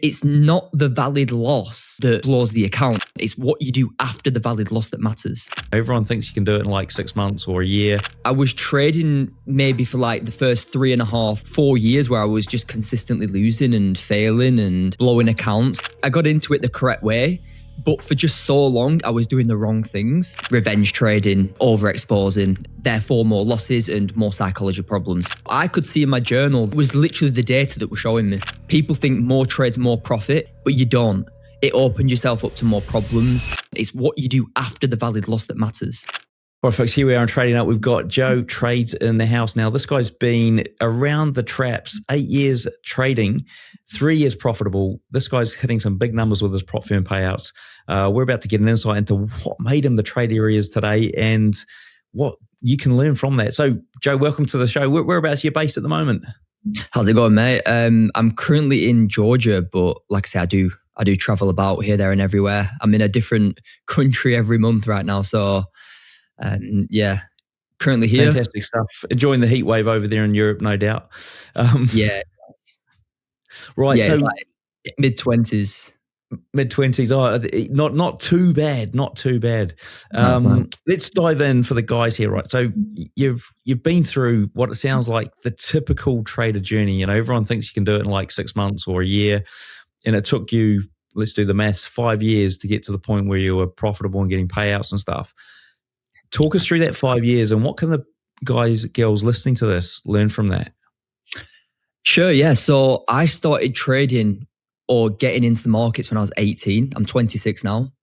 It's not the valid loss that blows the account. It's what you do after the valid loss that matters. Everyone thinks you can do it in like 6 months or a year. I was trading maybe for like the first 3.5, 4 years where I was just consistently losing and failing and blowing accounts. I got into it the correct way, but for just so long, I was doing the wrong things. Revenge trading, overexposing, therefore more losses and more psychology problems. I could see in my journal, it was literally the data that was showing me. People think more trades, more profit, but you don't. It opens yourself up to more problems. It's what you do after the valid loss that matters. All right, folks, here we are on Trading Up. We've got Joe Trades in the house now. This guy's been around the traps, 8 years trading, 3 years profitable. This guy's hitting some big numbers with his prop firm payouts. We're about to get an insight into what made him the trader he is today and what you can learn from that. So, Joe, welcome to the show. Whereabouts are you based at the moment? How's it going, mate? I'm currently in Georgia, but like I say, I do travel about here, there, and everywhere. I'm in a different country every month right now, so. Yeah, currently here. Fantastic stuff. Enjoying the heat wave over there in Europe, no doubt. Yeah. Right. Yeah, so it's like mid-20s. Mid-20s. Oh, not too bad. Not too bad. Let's dive in for the guys here, right? So you've been through what it sounds like the typical trader journey. You know, everyone thinks you can do it in like 6 months or a year, and it took you, let's do the maths, 5 years to get to the point where you were profitable and getting payouts and stuff. Talk us through that 5 years and what can the guys, girls listening to this learn from that? Sure, yeah. So I started trading or getting into the markets when I was 18. I'm 26 now.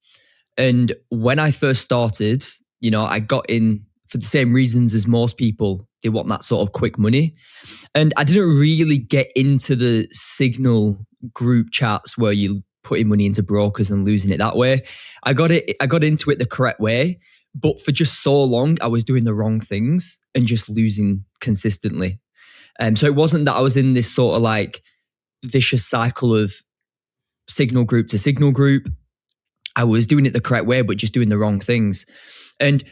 And when I first started, you know, I got in for the same reasons as most people. They want that sort of quick money. And I didn't really get into the Signal group chats where you putting money into brokers and losing it that way. I got into it the correct way. But for just so long, I was doing the wrong things and just losing consistently. So it wasn't that I was in this sort of like vicious cycle of Signal group to Signal group. I was doing it the correct way, but just doing the wrong things. And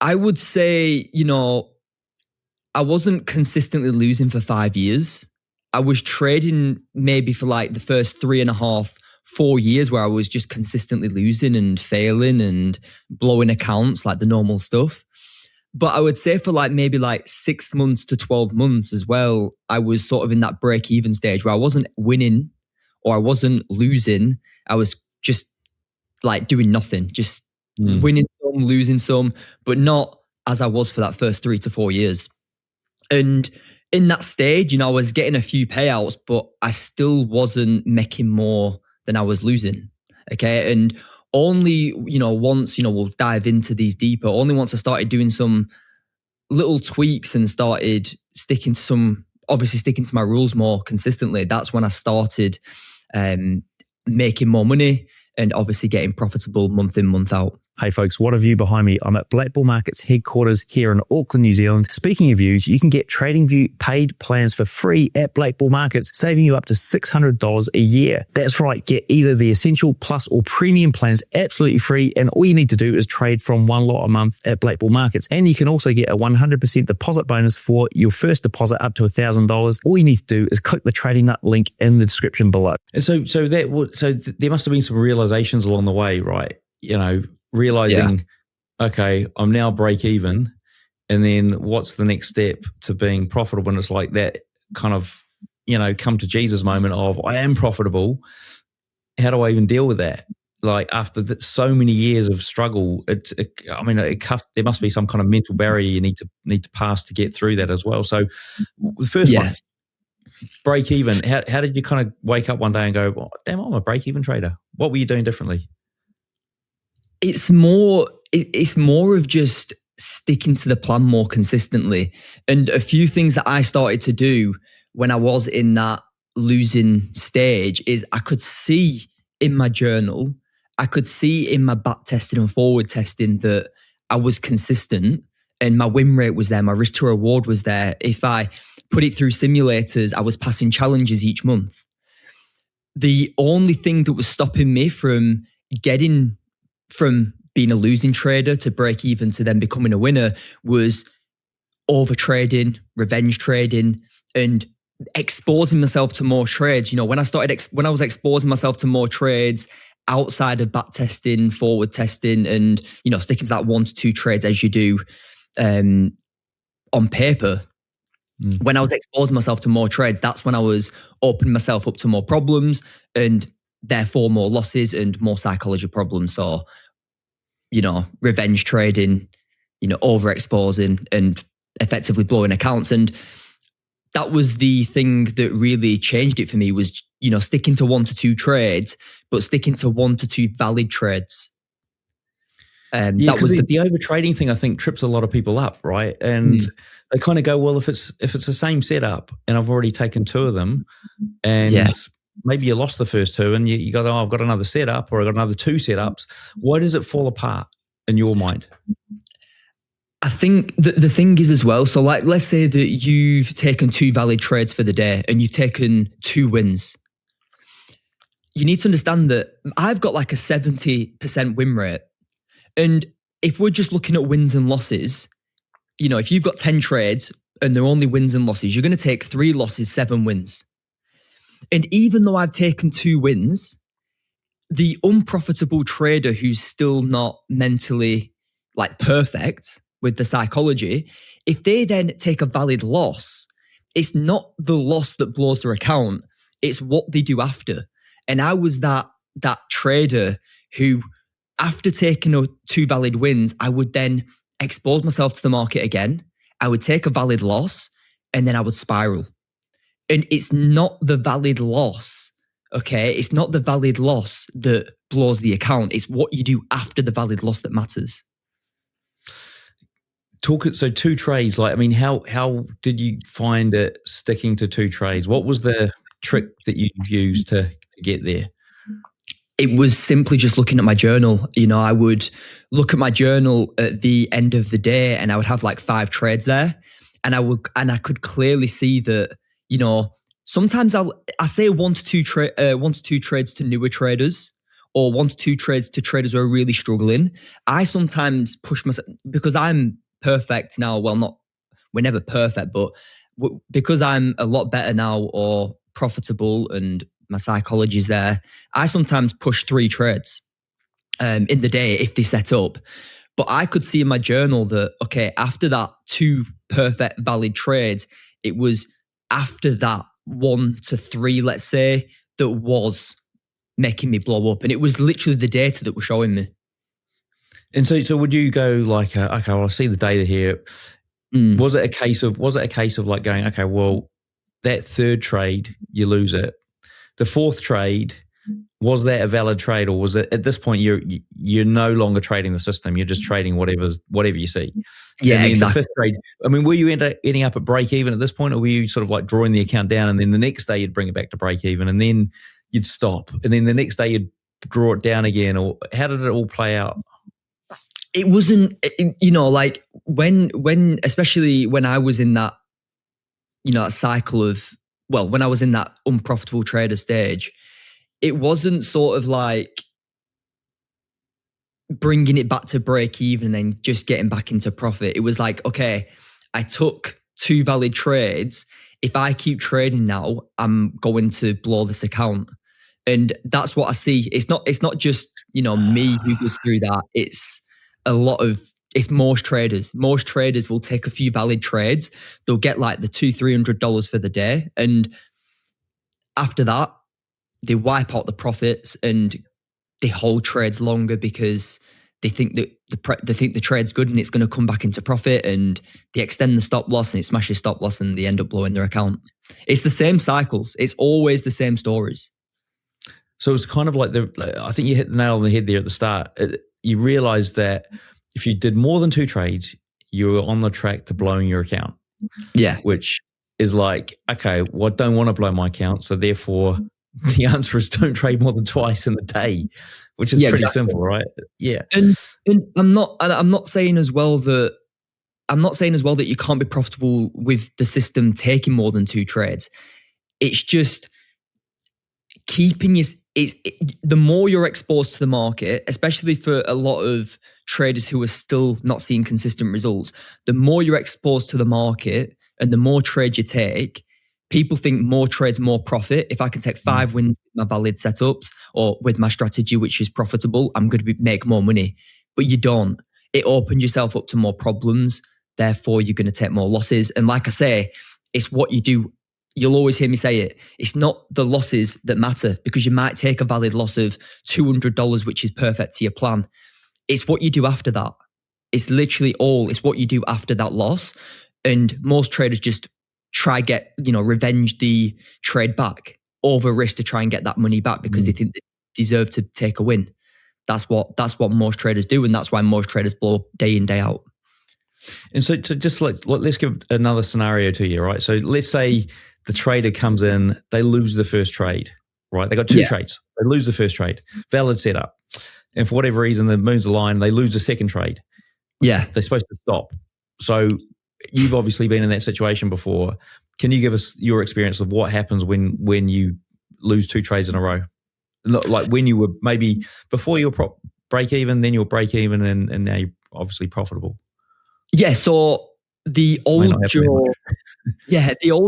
I would say, you know, I wasn't consistently losing for 5 years. I was trading maybe for like the first 3.5, 4 years where I was just consistently losing and failing and blowing accounts, like the normal stuff. But I would say for like maybe like 6 months to 12 months as well, I was sort of in that break-even stage where I wasn't winning or I wasn't losing. I was just like doing nothing, just winning some, losing some, but not as I was for that first 3 to 4 years. And in that stage, you know, I was getting a few payouts, but I still wasn't making more than I was losing. Okay. And only, you know, once, you know, we'll dive into these deeper, only once I started doing some little tweaks and started sticking to my rules more consistently, that's when I started making more money and obviously getting profitable month in, month out. Hey folks, what a view behind me. I'm at Black Bull Markets headquarters here in Auckland, New Zealand. Speaking of views, you can get TradingView paid plans for free at Black Bull Markets, saving you up to $600 a year. That's right, get either the Essential, Plus or Premium plans absolutely free, and all you need to do is trade from one lot a month at Black Bull Markets. And you can also get a 100% deposit bonus for your first deposit up to $1,000. All you need to do is click the Trading Nut link in the description below. And so there must have been some realizations along the way, right? You know, realizing, okay, I'm now break even. And then what's the next step to being profitable? And it's like that kind of, you know, come to Jesus moment of I am profitable. How do I even deal with that? Like after so many years of struggle, there must be some kind of mental barrier you need to pass to get through that as well. So the first one, break even. How did you kind of wake up one day and go, oh, damn, I'm a break even trader? What were you doing differently? It's more of just sticking to the plan more consistently. And a few things that I started to do when I was in that losing stage is I could see in my journal, I could see in my back testing and forward testing that I was consistent and my win rate was there, my risk to reward was there. If I put it through simulators, I was passing challenges each month. The only thing that was stopping me from being a losing trader to break even to then becoming a winner was over trading, revenge trading, and exposing myself to more trades. You know, when I was exposing myself to more trades outside of back testing, forward testing, and, you know, sticking to that 1 to 2 trades as you do on paper. When I was exposing myself to more trades, that's when I was opening myself up to more problems and therefore more losses and more psychology problems. So, you know, revenge trading, you know, overexposing and effectively blowing accounts. And that was the thing that really changed it for me, was, you know, sticking to 1 to 2 trades, but sticking to 1 to 2 valid trades. Yeah, because the over trading thing, I think, trips a lot of people up, right? And they kind of go, well, if it's the same setup and I've already taken 2 of them, and maybe you lost the first 2 and you go, oh, I've got another setup, or I've got another 2 setups. Why does it fall apart in your mind? I think the thing is as well, so like, let's say that you've taken 2 valid trades for the day and you've taken 2 wins. You need to understand that I've got like a 70% win rate. And if we're just looking at wins and losses, you know, if you've got 10 trades and they're only wins and losses, you're going to take 3 losses, 7 wins. And even though I've taken 2 wins, the unprofitable trader who's still not mentally like perfect with the psychology, if they then take a valid loss, it's not the loss that blows their account, it's what they do after. And I was that trader who, after taking 2 valid wins, I would then expose myself to the market again. I would take a valid loss and then I would spiral. And it's not the valid loss, okay? It's not the valid loss that blows the account. It's what you do after the valid loss that matters. So 2 trades, like, I mean, how did you find it sticking to 2 trades? What was the trick that you used to get there? It was simply just looking at my journal. You know, I would look at my journal at the end of the day and I would have like 5 trades there. And I could clearly see that, you know, sometimes I say 1 to 2 trades to newer traders, or 1 to 2 trades to traders who are really struggling. I sometimes push myself, because I'm perfect now. Well, we're never perfect, but because I'm a lot better now, or profitable, and my psychology is there, I sometimes push 3 trades in the day if they set up. But I could see in my journal that, okay, after that 2 perfect valid trades, it was after that 1 to 3, let's say, that was making me blow up. And it was literally the data that was showing me. And so would you go like, okay, well, I see the data here. Was it a case of like going, okay, well, that 3rd trade, you lose it. The 4th trade, was that a valid trade, or was it, at this point, you're no longer trading the system, you're just trading whatever you see? Yeah, and then exactly. The 5th trade, I mean, were you ending up at break even at this point, or were you sort of like drawing the account down, and then the next day you'd bring it back to break even, and then you'd stop, and then the next day you'd draw it down again? Or how did it all play out? It wasn't, you know, like when especially when I was in that, you know, that cycle of, well, when I was in that unprofitable trader stage, it wasn't sort of like bringing it back to break even and then just getting back into profit. It was like, okay, I took 2 valid trades. If I keep trading now, I'm going to blow this account. And that's what I see. It's not just, you know, me who goes through that. It's most traders. Most traders will take a few valid trades. They'll get like the $200-$300 for the day. And after that, they wipe out the profits and they hold trades longer because they think that the trade's good and it's going to come back into profit, and they extend the stop loss and it smashes stop loss and they end up blowing their account. It's the same cycles. It's always the same stories. So it's kind of like I think you hit the nail on the head there at the start. You realize that if you did more than 2 trades, you were on the track to blowing your account. Yeah. Which is like, okay, well, I don't want to blow my account. So therefore, the answer is don't trade more than twice in the day, which is pretty simple, right? Yeah. And I'm not saying as well that you can't be profitable with the system taking more than 2 trades. It's just keeping the more you're exposed to the market, especially for a lot of traders who are still not seeing consistent results, the more you're exposed to the market and the more trades you take, people think more trades, more profit. If I can take 5 wins with my valid setups or with my strategy, which is profitable, I'm going to make more money. But you don't. It opens yourself up to more problems. Therefore, you're going to take more losses. And like I say, it's what you do. You'll always hear me say it. It's not the losses that matter, because you might take a valid loss of $200, which is perfect to your plan. It's what you do after that. It's literally it's what you do after that loss. And most traders just try revenge the trade back, over risk to try and get that money back because they think they deserve to take a win. That's what most traders do, and that's why most traders blow day in, day out. And so just let's give another scenario to you, right? So let's say the trader comes in, they lose the first trade, right? They got 2 trades. They lose the first trade, valid setup. And for whatever reason, the moon's aligned, they lose the second trade. Yeah. They're supposed to stop. So you've obviously been in that situation before. Can you give us your experience of what happens when you lose 2 trades in a row? Like when you were maybe before you were break even, then you'll break even, and now you're obviously profitable. Yeah. So the old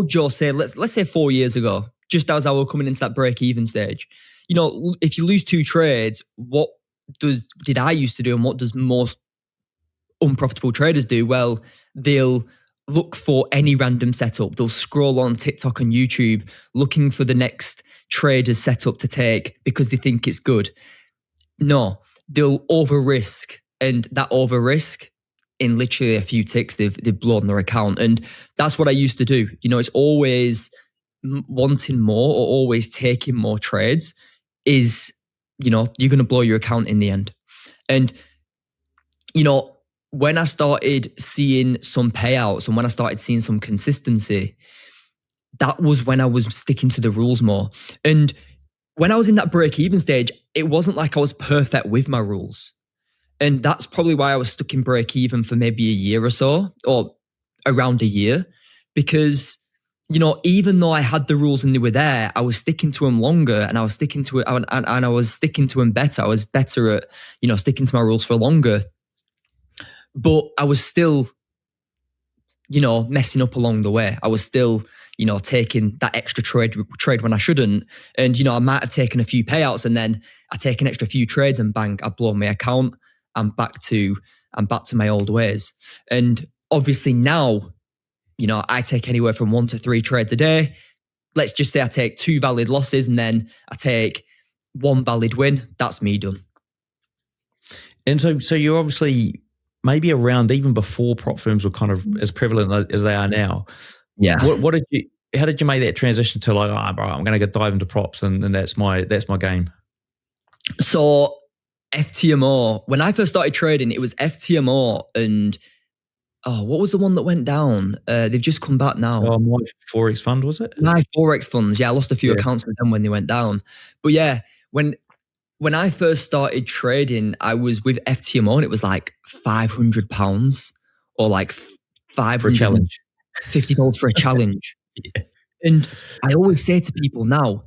Joe say, let's say 4 years ago, just as I was coming into that break even stage, if you lose 2 trades, what did I used to do, and what does most unprofitable traders do? Well, they'll look for any random setup. They'll scroll on TikTok and YouTube looking for the next trader's setup to take because they think it's good. No, they'll over risk, and that over risk, in literally a few ticks, they've blown their account. And that's what I used to do. It's always wanting more or always taking more trades is, you're going to blow your account in the end. And, when I started seeing some payouts and when I started seeing some consistency, that was when I was sticking to the rules more. And when I was in that break-even stage, it wasn't like I was perfect with my rules. And that's probably why I was stuck in break-even for maybe a year or so, or around a year, because, even though I had the rules and they were there, I was sticking to them longer, and I was sticking to it, and I was sticking to them better. I was better at, sticking to my rules for longer. But I was still, messing up along the way. I was still, taking that extra trade when I shouldn't. And, I might have taken a few payouts, and then I take an extra few trades and bang, I've blown my account. I'm back to my old ways. And obviously now, I take anywhere from 1 to 3 trades a day. Let's just say I take 2 valid losses and then I take 1 valid win. That's me done. And so you're obviously maybe around even before prop firms were kind of as prevalent as they are now. Yeah. How did you make that transition to like, bro, I'm going to go dive into props and that's my game? So FTMO, when I first started trading, it was FTMO and what was the one that went down? They've just come back now. My Forex fund, was it? My Forex funds. Yeah, I lost a few accounts with them when they went down. But yeah, when I first started trading, I was with FTMO and it was like £500 or like $500 for a challenge. $50 for a challenge. Yeah. And I always say to people now,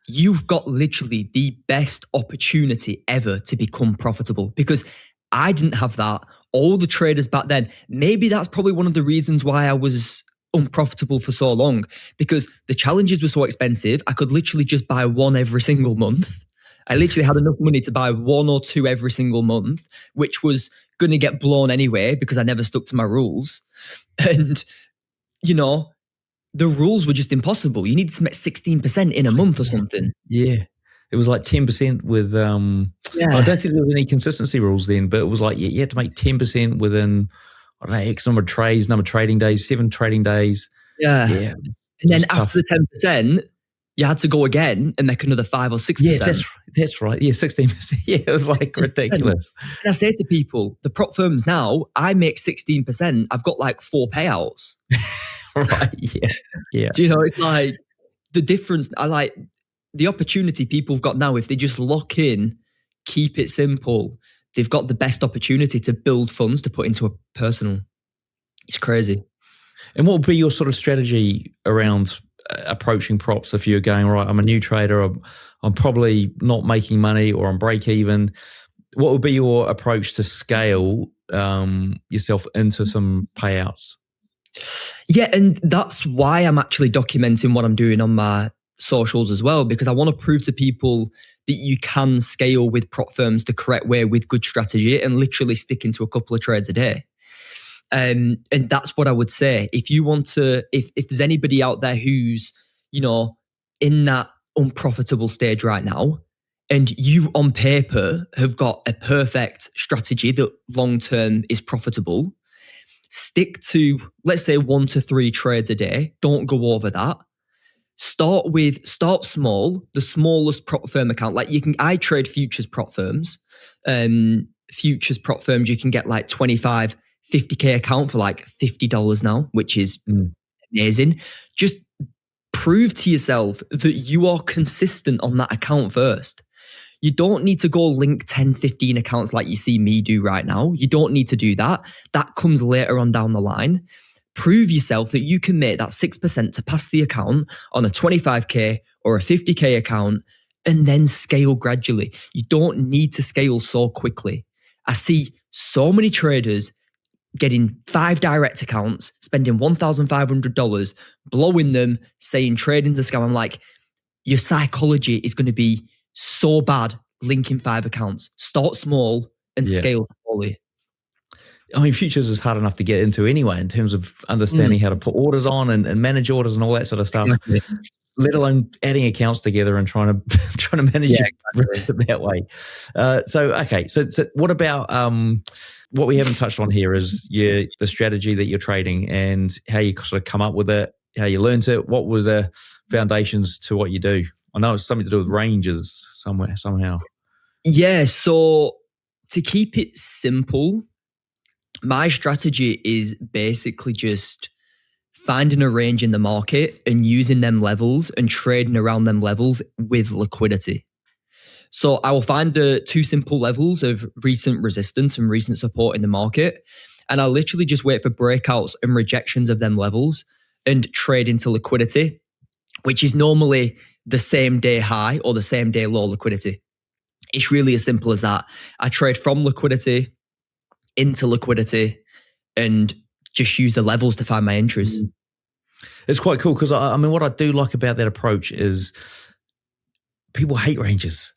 you've got literally the best opportunity ever to become profitable, because I didn't have that. All the traders back then, maybe that's probably one of the reasons why I was unprofitable for so long, because the challenges were so expensive. I could literally just buy 1 every single month. I literally had enough money to buy 1 or 2 every single month, which was going to get blown anyway because I never stuck to my rules. And, the rules were just impossible. You needed to make 16% in a month or something. Yeah. It was like 10% with, I don't think there was any consistency rules then, but it was like, you had to make 10% within, I don't know, X number of trades, number of trading days, 7 trading days. Yeah. And then after the 10%, you had to go again and make another 5 or 6%. Yeah, that's right. Yeah, 16%. Yeah, it was like ridiculous. And I say to people, the prop firms now, I make 16%. I've got like 4 payouts. Right. Yeah. Do it's like the difference? I like the opportunity people have got now. If they just lock in, keep it simple, they've got the best opportunity to build funds to put into a personal. It's crazy. And what would be your sort of strategy around approaching props if you're going, right, I'm a new trader, I'm probably not making money or I'm break even? What would be your approach to scale yourself into some payouts? Yeah, and that's why I'm actually documenting what I'm doing on my socials as well, because I want to prove to people that you can scale with prop firms the correct way with good strategy and literally stick into a couple of trades a day. And that's what I would say. If you want to, if there's anybody out there who's, in that unprofitable stage right now, and you on paper have got a perfect strategy that long term is profitable, stick to, let's say, 1 to 3 trades a day. Don't go over that. Start small, the smallest prop firm account. Like I trade futures prop firms. Futures prop firms, you can get like 25, 50K account for like $50 now, which is amazing. Just prove to yourself that you are consistent on that account first. You don't need to go link 10, 15 accounts like you see me do right now. You don't need to do that. That comes later on down the line. Prove yourself that you can make that 6% to pass the account on a 25K or a 50K account, and then scale gradually. You don't need to scale so quickly. I see so many traders getting 5 direct accounts, spending $1,500, blowing them, saying trading's a scam. I'm like, your psychology is going to be so bad linking 5 accounts. Start small and scale slowly. I mean, futures is hard enough to get into anyway in terms of understanding how to put orders on and manage orders and all that sort of stuff. Exactly. Let alone adding accounts together and trying to manage it that way. So what about what we haven't touched on here is the strategy that you're trading and how you sort of come up with it, how you learned it. What were the foundations to what you do? I know it's something to do with ranges somehow. Yeah, so to keep it simple, my strategy is basically just finding a range in the market and using them levels and trading around them levels with liquidity. So I will find the 2 simple levels of recent resistance and recent support in the market, and I'll literally just wait for breakouts and rejections of them levels and trade into liquidity, which is normally the same day high or the same day low liquidity. It's really as simple as that. I trade from liquidity into liquidity and just use the levels to find my entries. It's quite cool because I mean, what I do like about that approach is people hate ranges,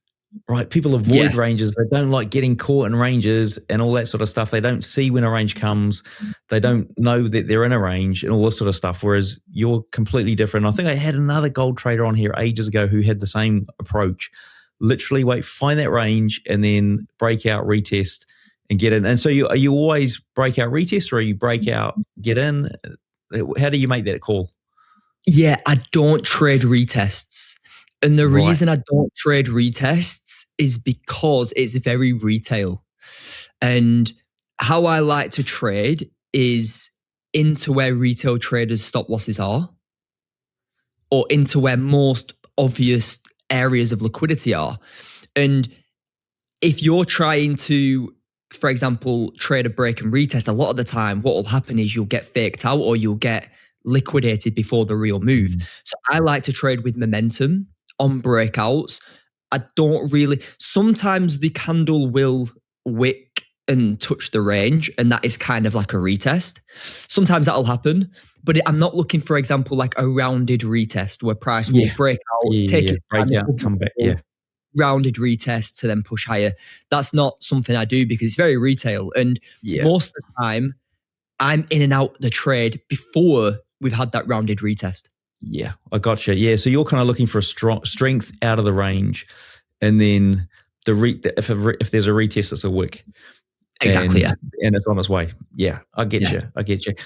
right? People avoid ranges. They don't like getting caught in ranges and all that sort of stuff. They don't see when a range comes. They don't know that they're in a range and all this sort of stuff. Whereas you're completely different. I think I had another gold trader on here ages ago who had the same approach. Literally find that range and then break out, retest, and get in. And so are you always break out, retest, or are you break out, get in? How do you make that call? Yeah, I don't trade retests. And the reason I don't trade retests is because it's very retail. And how I like to trade is into where retail traders' stop losses are, or into where most obvious areas of liquidity are. And if you're trying to, for example, trade a break and retest, a lot of the time what will happen is you'll get faked out or you'll get liquidated before the real move. So I like to trade with momentum on breakouts. I don't really, sometimes the candle will wick and touch the range, and that is kind of like a retest. Sometimes that'll happen, but I'm not looking, for example, like a rounded retest where price will break out, take it, break out, come back, rounded retest to then push higher. That's not something I do because it's very retail, and most of the time I'm in and out the trade before we've had that rounded retest. Yeah, I gotcha. Yeah, so you're kind of looking for a strength out of the range, and then if there's a retest, it's a wick. Exactly. And it's on its way. Yeah, I get you.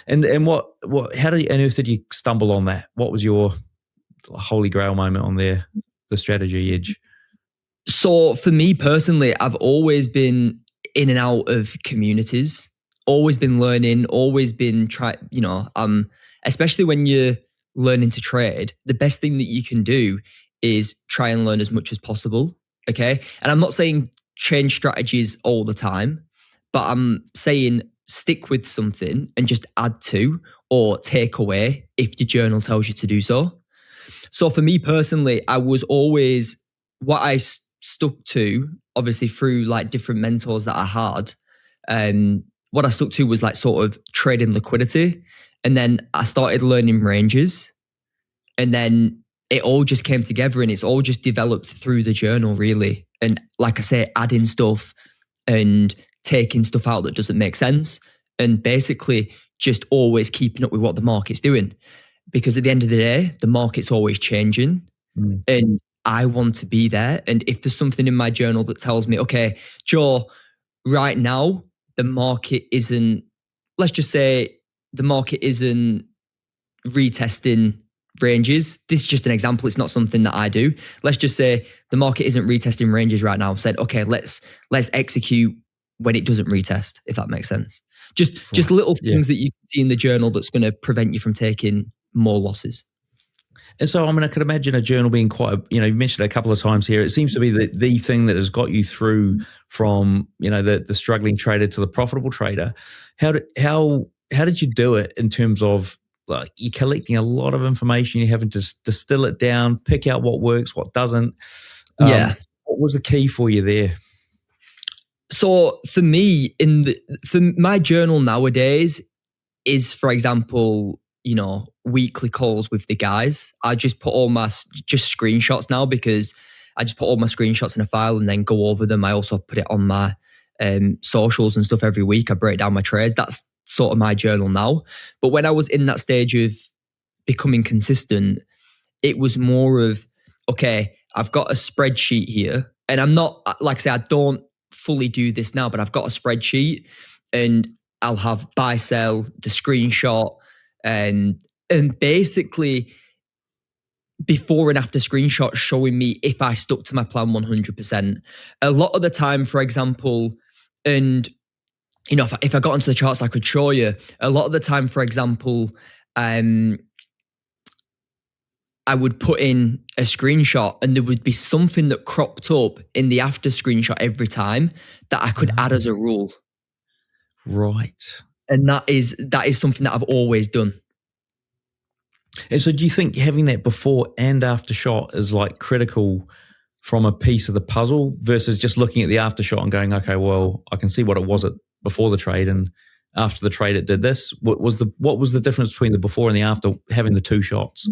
And how on earth did you stumble on that? What was your holy grail moment on the strategy edge? So for me personally, I've always been in and out of communities, always been learning, always been especially when you're learning to trade, the best thing that you can do is try and learn as much as possible. Okay. And I'm not saying change strategies all the time, but I'm saying stick with something and just add to or take away if your journal tells you to do so. So for me personally, I was always, what I stuck to, obviously through like different mentors that I had, what I stuck to was like sort of trading liquidity. And then I started learning ranges. And then it all just came together, and it's all just developed through the journal, really. And like I say, adding stuff and taking stuff out that doesn't make sense, and basically just always keeping up with what the market's doing. Because at the end of the day, the market's always changing, and I want to be there. And if there's something in my journal that tells me, okay, Joe, right now, the market isn't, let's just say the market isn't retesting ranges. This is just an example. It's not something that I do. Let's just say the market isn't retesting ranges right now. I've said, okay, let's execute when it doesn't retest, if that makes sense. Just little things that you can see in the journal that's going to prevent you from taking more losses. And so, I mean, I could imagine a journal being quite, you mentioned it a couple of times here. It seems to be the thing that has got you through from, the struggling trader to the profitable trader. How did you do it in terms of, like, you're collecting a lot of information, you're having to distill it down, pick out what works, what doesn't. What was the key for you there? So for me, for my journal nowadays is, for example, weekly calls with the guys. I just put all my screenshots now, because I just put all my screenshots in a file and then go over them. I also put it on my socials and stuff every week. I break down my trades. That's sort of my journal now. But when I was in that stage of becoming consistent, it was more of, okay, I've got a spreadsheet here, and I'm not, like I say, I don't fully do this now, but I've got a spreadsheet, and I'll have buy, sell, the screenshot, and basically before and after screenshots showing me if I stuck to my plan 100%. A lot of the time, for example, and if I got onto the charts, I could show you. A lot of the time, for example, I would put in a screenshot, and there would be something that cropped up in the after screenshot every time that I could add as a rule. Right. And that is something that I've always done. And so do you think having that before and after shot is like critical from a piece of the puzzle versus just looking at the after shot and going, okay, well, I can see what it was before the trade, and after the trade it did this? What was the difference between the before and the after having the two shots?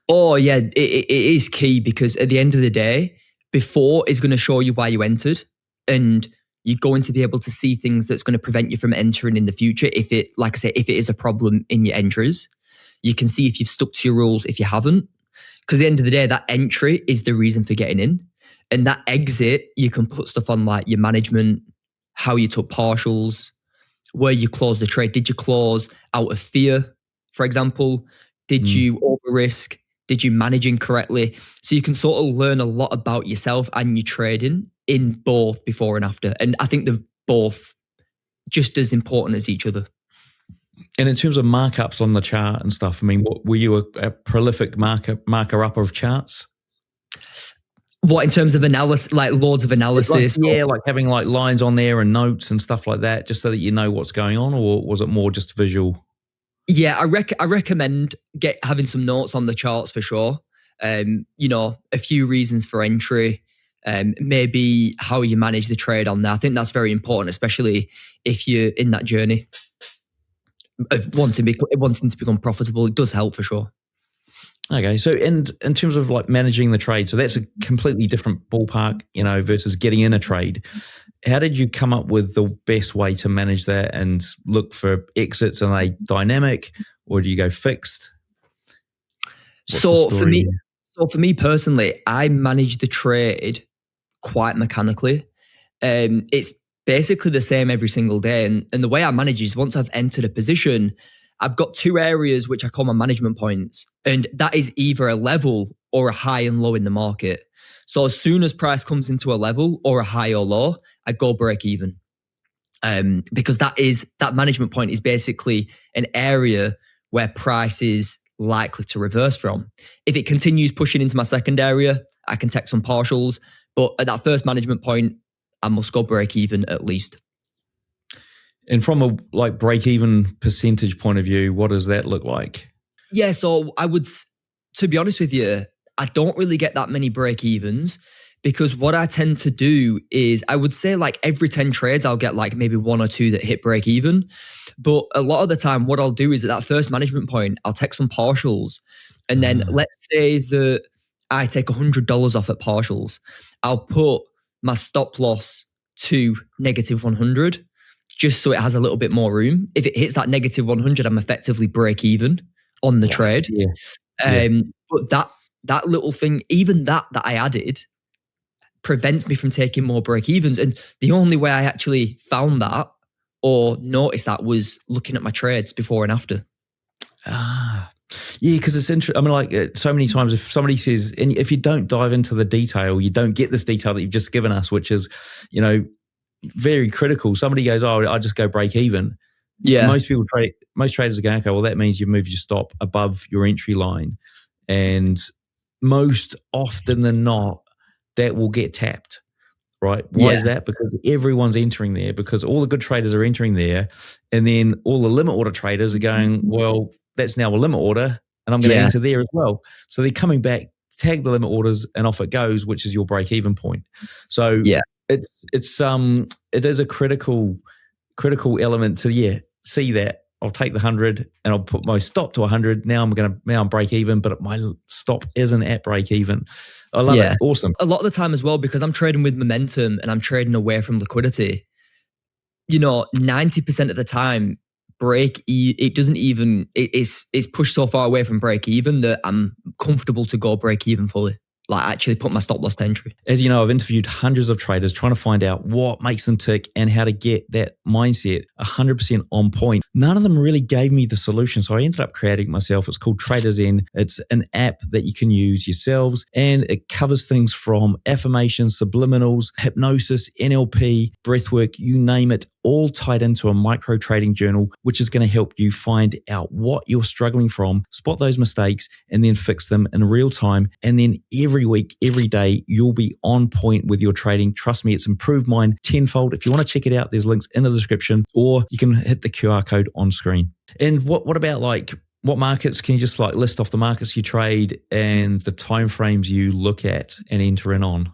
Oh yeah, it is key, because at the end of the day, before is going to show you why you entered, and you're going to be able to see things that's going to prevent you from entering in the future. If it is a problem in your entries, you can see if you've stuck to your rules, if you haven't. Because at the end of the day, that entry is the reason for getting in. And that exit, you can put stuff on like your management, how you took partials, where you closed the trade. Did you close out of fear, for example? Did you over risk? Did you manage incorrectly? So you can sort of learn a lot about yourself and your trading in both before and after. And I think they're both just as important as each other. And in terms of markups on the chart and stuff, I mean, were you a prolific marker up of charts? What, in terms of analysis, like loads of analysis? Like having like lines on there and notes and stuff like that, just so that you know what's going on, or was it more just visual? Yeah, I recommend having some notes on the charts for sure. A few reasons for entry, maybe how you manage the trade on there. I think that's very important, especially if you're in that journey of wanting to become profitable. It does help for sure. Okay, so in terms of like managing the trade, so that's a completely different ballpark, versus getting in a trade. How did you come up with the best way to manage that and look for exits? Are they dynamic, or do you go fixed? So for me personally, I manage the trade quite mechanically. It's basically the same every single day. And the way I manage is, once I've entered a position, I've got two areas which I call my management points. And that is either a level or a high and low in the market. So as soon as price comes into a level or a high or low, I go break even. Because that management point is basically an area where price is likely to reverse from. If it continues pushing into my second area, I can take some partials. But at that first management point, I must go break even at least. And from a like break-even percentage point of view, what does that look like? Yeah, so to be honest with you, I don't really get that many break-evens, because what I tend to do is I would say like every 10 trades, I'll get like maybe 1 or 2 that hit break even. But a lot of the time, what I'll do is at that first management point, I'll take some partials. And then let's say that I take $100 off at partials. I'll put my stop loss to negative 100, just so it has a little bit more room. If it hits that negative 100, I'm effectively break even on the trade. But that little thing, even that I added, prevents me from taking more break evens. And the only way I actually found that or noticed that was looking at my trades before and after. Yeah, because it's interesting. I mean, like so many times, if somebody says, and if you don't dive into the detail, you don't get this detail that you've just given us, which is, you know, very critical. Somebody goes, "Oh, I just go break even." Yeah, most traders are going, "Okay, well, that means you've moved your stop above your entry line," and most often than not, that will get tapped. Right? Why is that? Because everyone's entering there, because all the good traders are entering there, and then all the limit order traders are going, "Well, that's now a limit order, and I'm going to enter there as well." So they're coming back, tag the limit orders, and off it goes, which is your break even point. So it is a critical element to see that. I'll take the 100 and I'll put my stop to 100. Now I'm break even, but my stop isn't at break even. I love it. Awesome. A lot of the time as well, because I'm trading with momentum and I'm trading away from liquidity, you know, 90% of the time, it's pushed so far away from break even that I'm comfortable to go break even fully. Like actually put my stop loss to entry. As you know, I've interviewed hundreds of traders trying to find out what makes them tick and how to get that mindset 100% on point. None of them really gave me the solution, so I ended up creating it myself. It's called TRADERZEN. It's an app that you can use yourselves, and it covers things from affirmations, subliminals, hypnosis, NLP, breathwork, you name it, all tied into a micro trading journal, which is going to help you find out what you're struggling from, spot those mistakes, and then fix them in real time. And then every week, every day, you'll be on point with your trading. Trust me, it's improved mine tenfold. If you want to check it out, there's links in the description, or you can hit the QR code on screen. And what about like, what markets, can you just like list off the markets you trade and the timeframes you look at and enter in on?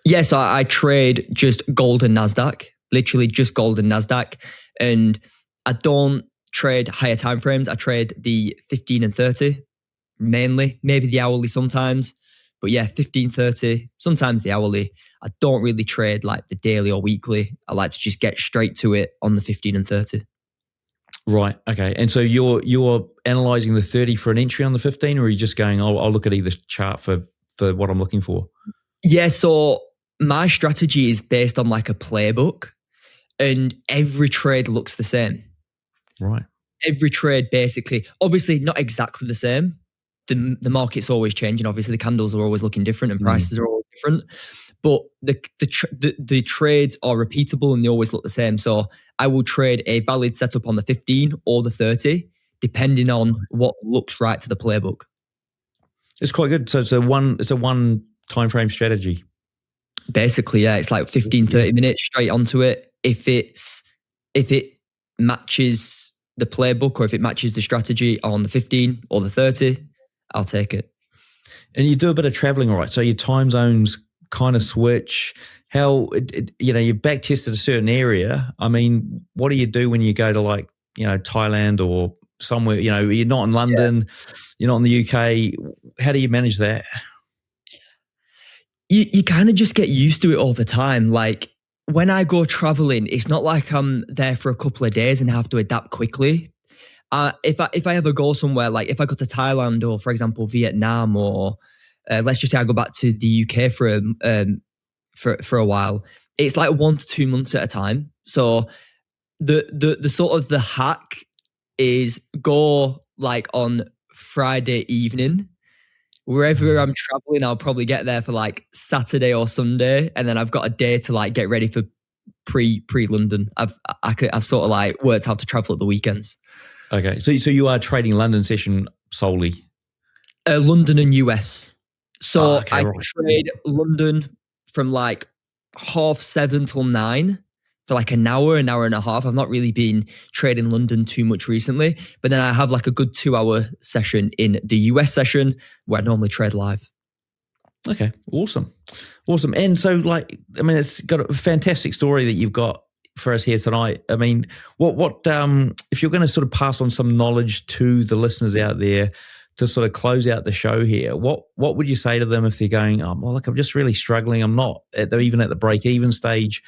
Yes, I trade just Gold and Nasdaq. Literally just Gold and Nasdaq. And I don't trade higher time frames. I trade the 15 and 30 mainly, maybe the hourly sometimes. But yeah, 15, 30, sometimes the hourly. I don't really trade like the daily or weekly. I like to just get straight to it on the 15 and 30. Right. Okay. And so you're analyzing the 30 for an entry on the 15, or are you just going, I'll look at either chart for what I'm looking for? Yeah. So my strategy is based on like a playbook, and every trade looks the same. Right. Every trade basically, obviously not exactly the same. The market's always changing. Obviously the candles are always looking different and prices are always different, but the trades are repeatable and they always look the same. So I will trade a valid setup on the 15 or the 30, depending on what looks right to the playbook. It's quite good. So it's a one time frame strategy. Basically, yeah, it's like 15, 30 minutes straight onto it. If it matches the playbook, or if it matches the strategy on the 15 or the 30, I'll take it. And you do a bit of traveling, all right? So your time zones kind of switch. How, you've back tested a certain area. I mean, what do you do when you go to like, Thailand or somewhere, you're not in London, you're not in the UK. How do you manage that? You kind of just get used to it all the time. Like when I go traveling, it's not like I'm there for a couple of days and have to adapt quickly. If I ever go somewhere, like if I go to Thailand or, for example, Vietnam, or let's just say I go back to the UK for a while, it's like 1 to 2 months at a time. So the sort of the hack is go like on Friday evening. Wherever I'm traveling, I'll probably get there for like Saturday or Sunday, and then I've got a day to like get ready for pre-London. I've sort of like worked out to travel at the weekends. Okay, so you are trading London session solely? London and US. So I trade London from like 7:30 till 9 for like an hour and a half. I've not really been trading London too much recently, but then I have like a good 2-hour session in the US session where I normally trade live. Okay, awesome. And so, like, I mean, it's got a fantastic story that you've got for us here tonight. I mean, what if you're going to sort of pass on some knowledge to the listeners out there to sort of close out the show here, what would you say to them if they're going, oh, well, look, I'm just really struggling. I'm not even at the break-even stage.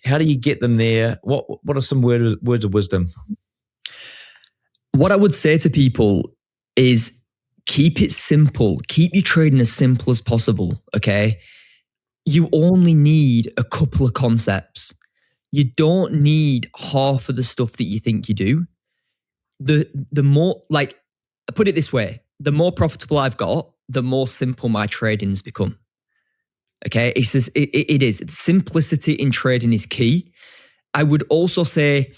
How do you get them there? What are some words of wisdom? What I would say to people is keep it simple. Keep your trading as simple as possible, okay? You only need a couple of concepts. You don't need half of the stuff that you think you do. The more, like, put it this way, the more profitable I've got, the more simple my trading's become. Okay, it is. Simplicity in trading is key. I would also say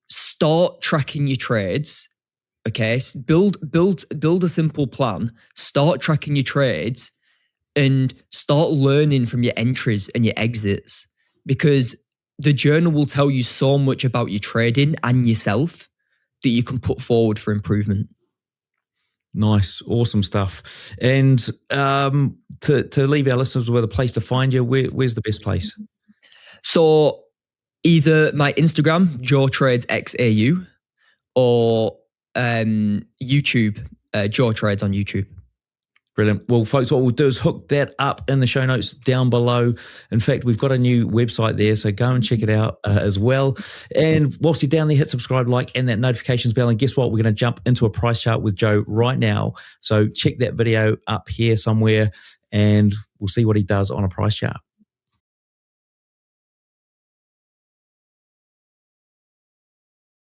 start tracking your trades. Okay, build a simple plan. Start tracking your trades and start learning from your entries and your exits, because the journal will tell you so much about your trading and yourself that you can put forward for improvement. Nice, awesome stuff. And to leave our listeners with a place to find you, where's the best place? So either my Instagram, JoeTradesXAU, or YouTube, Joe Trades on YouTube. Brilliant. Well, folks, what we'll do is hook that up in the show notes down below. In fact, we've got a new website there, so go and check it out as well. And whilst you're down there, hit subscribe, like, and that notifications bell. And guess what? We're going to jump into a price chart with Joe right now. So check that video up here somewhere, and we'll see what he does on a price chart.